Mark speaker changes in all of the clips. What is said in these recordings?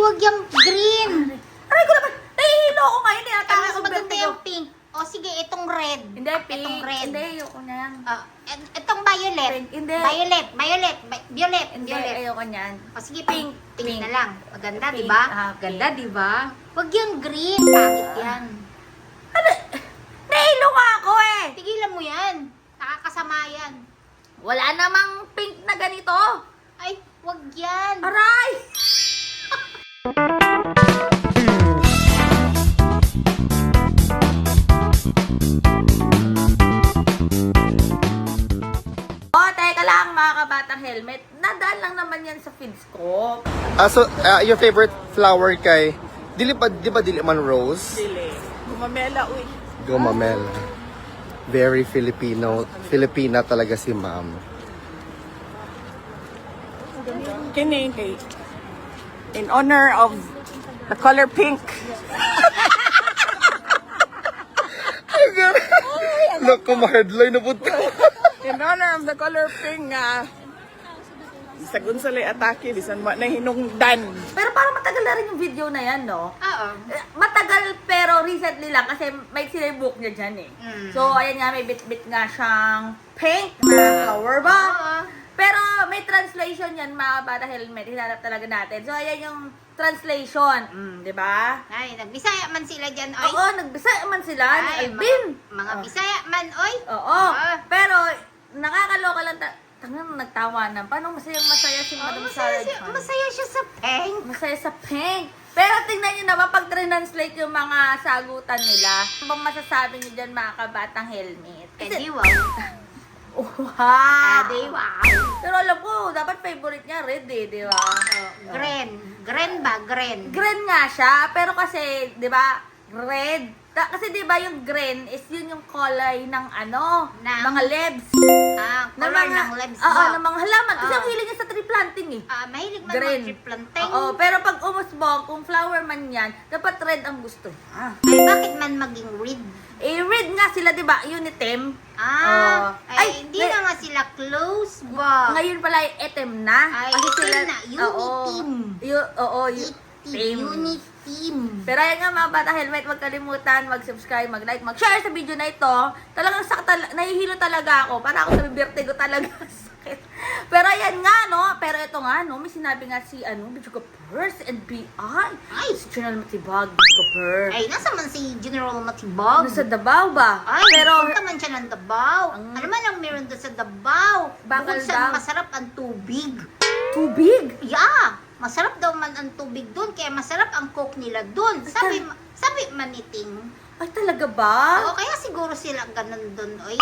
Speaker 1: wag yung green.
Speaker 2: Aray ko naman, nahihilo ko ngayon.
Speaker 1: Ay, mas maganda yung pink. O sige, itong red.
Speaker 2: Hindi, pink.
Speaker 1: Itong red.
Speaker 2: Hindi, ayoko niyan.
Speaker 1: Itong violet.
Speaker 2: Pink, hindi.
Speaker 1: Violet. Violet.
Speaker 2: Hindi,
Speaker 1: Violet.
Speaker 2: ayoko niyan.
Speaker 1: O sige, pink. Pink na lang. Maganda,
Speaker 2: Pink.
Speaker 1: di ba?
Speaker 2: Ganda,
Speaker 1: di ba? Wag yung green. Pangit yan.
Speaker 2: Ano? Nahihilo nga ako eh.
Speaker 1: Tigilan mo yan. Nakakasama yan.
Speaker 2: Wala namang pink na ganito.
Speaker 1: Ay, wag yan.
Speaker 2: Aray! Oh, teka lang mga kabatang helmet. Nadaan lang naman yan sa feeds ko.
Speaker 3: Your favorite flower kay di ba dili man rose?
Speaker 4: Dili. Gumamela, uy.
Speaker 3: Gumamel. Very Filipina talaga si ma'am.
Speaker 4: Kini kay in honor of the color pink.
Speaker 3: Look, kumahadloy na punta.
Speaker 4: In honor of the color pink nga sagun sa lay atake bisan wa na hinungdan.
Speaker 2: Pero parang matagal na rin yung video na yan, no?
Speaker 1: Oo.
Speaker 2: Matagal pero recently lang kasi may sila yung book niya dyan eh. So, ayan nga, may bit-bit nga siyang pink na flower ba?
Speaker 1: Oo.
Speaker 2: Pero may translation yan, mga bata helmet. Hinanap talaga natin. So, ayan yung translation. Di ba?
Speaker 1: Ay, nagbisaya man sila dyan, oy.
Speaker 2: Oo, nagbisaya man sila ni
Speaker 1: Ay,
Speaker 2: Alvin.
Speaker 1: mga Bisaya man, oy.
Speaker 2: Oo.
Speaker 1: Ah.
Speaker 2: Pero, nakakaloka lang. Tangang nagtawanan. Paano masaya si Madam Sarah John?
Speaker 1: Masaya siya sa pink.
Speaker 2: Masaya sa pink. Pero tingnan nyo naman, pag translate yung mga sagutan nila, ano bang masasabi nyo dyan mga kabatang helmet?
Speaker 1: Eh, di wow.
Speaker 2: Wow!
Speaker 1: Di wow.
Speaker 2: Pero alam ko, dapat favorite niya red eh, di ba?
Speaker 1: Green. Green ba? Green.
Speaker 2: Green nga siya, pero kasi, di ba, red. Kasi di ba yung green is yun yung kulay ng ano, mga leaves.
Speaker 1: Color ng leaves
Speaker 2: Oo,
Speaker 1: ba?
Speaker 2: ng mga halaman. Kasi
Speaker 1: Oo.
Speaker 2: ang hilig niya sa tree planting eh.
Speaker 1: Mahilig man
Speaker 2: Green.
Speaker 1: mag-tree planting.
Speaker 2: Oo, pero pag umusbong, kung flower man yan, dapat red ang gusto niya.
Speaker 1: Ay, bakit man maging red?
Speaker 2: Eh, red nga sila, di ba? Unitem.
Speaker 1: Ay, hindi na nga sila close ba?
Speaker 2: Ngayon pala ay item na.
Speaker 1: Ay, item na. Unitim.
Speaker 2: Oo,
Speaker 1: Team.
Speaker 2: team.
Speaker 1: Uniteam.
Speaker 2: Pero ayan nga mga bata helmet, huwag kalimutan mag-subscribe, mag-like, mag-share sa video na ito. Talagang nahihilo talaga ako. Para ako sa vertigo talaga. Sakit. Pero ayan nga, no? Pero ito nga, no? May sinabi nga si, Bijuga Purse and BI.
Speaker 1: Ay.
Speaker 2: Si General Matibag, Bijuga Purse.
Speaker 1: Ay, nasa man si General Matibag?
Speaker 2: Nasa Davao ba?
Speaker 1: Ay,
Speaker 2: pero
Speaker 1: punta man siya ng Davao. Ano man ang meron doon sa Davao?
Speaker 2: Bakal
Speaker 1: Bukod sa
Speaker 2: daw.
Speaker 1: masarap ang tubig.
Speaker 2: tubig.
Speaker 1: Yeah, masarap daw man ang tubig doon, kaya masarap ang coke nila doon. Sabi maniting.
Speaker 2: Ay, talaga ba?
Speaker 1: Oo, kaya siguro sila ganun doon, oy.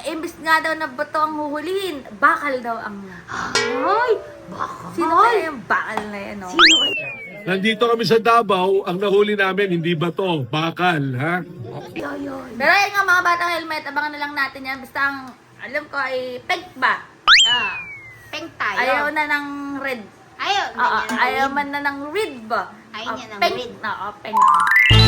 Speaker 2: Imbis nga daw na bato ang huhulihin, bakal daw ang...
Speaker 1: Ay, baka.
Speaker 2: Sino kaya yung bakal na yan, no?
Speaker 5: Nandito kami sa Davao, ang nahuli namin hindi bato, bakal, ha?
Speaker 2: Pero ayun nga mga batang helmet, abangan na lang natin yan. Basta ang alam ko ay pink ba?
Speaker 1: Pink tayo.
Speaker 2: Ayaw na ng red.
Speaker 1: Ayaw.
Speaker 2: Ayaw man na ng red ba?
Speaker 1: Ayaw niya ng
Speaker 2: pink
Speaker 1: red.
Speaker 2: na, pink.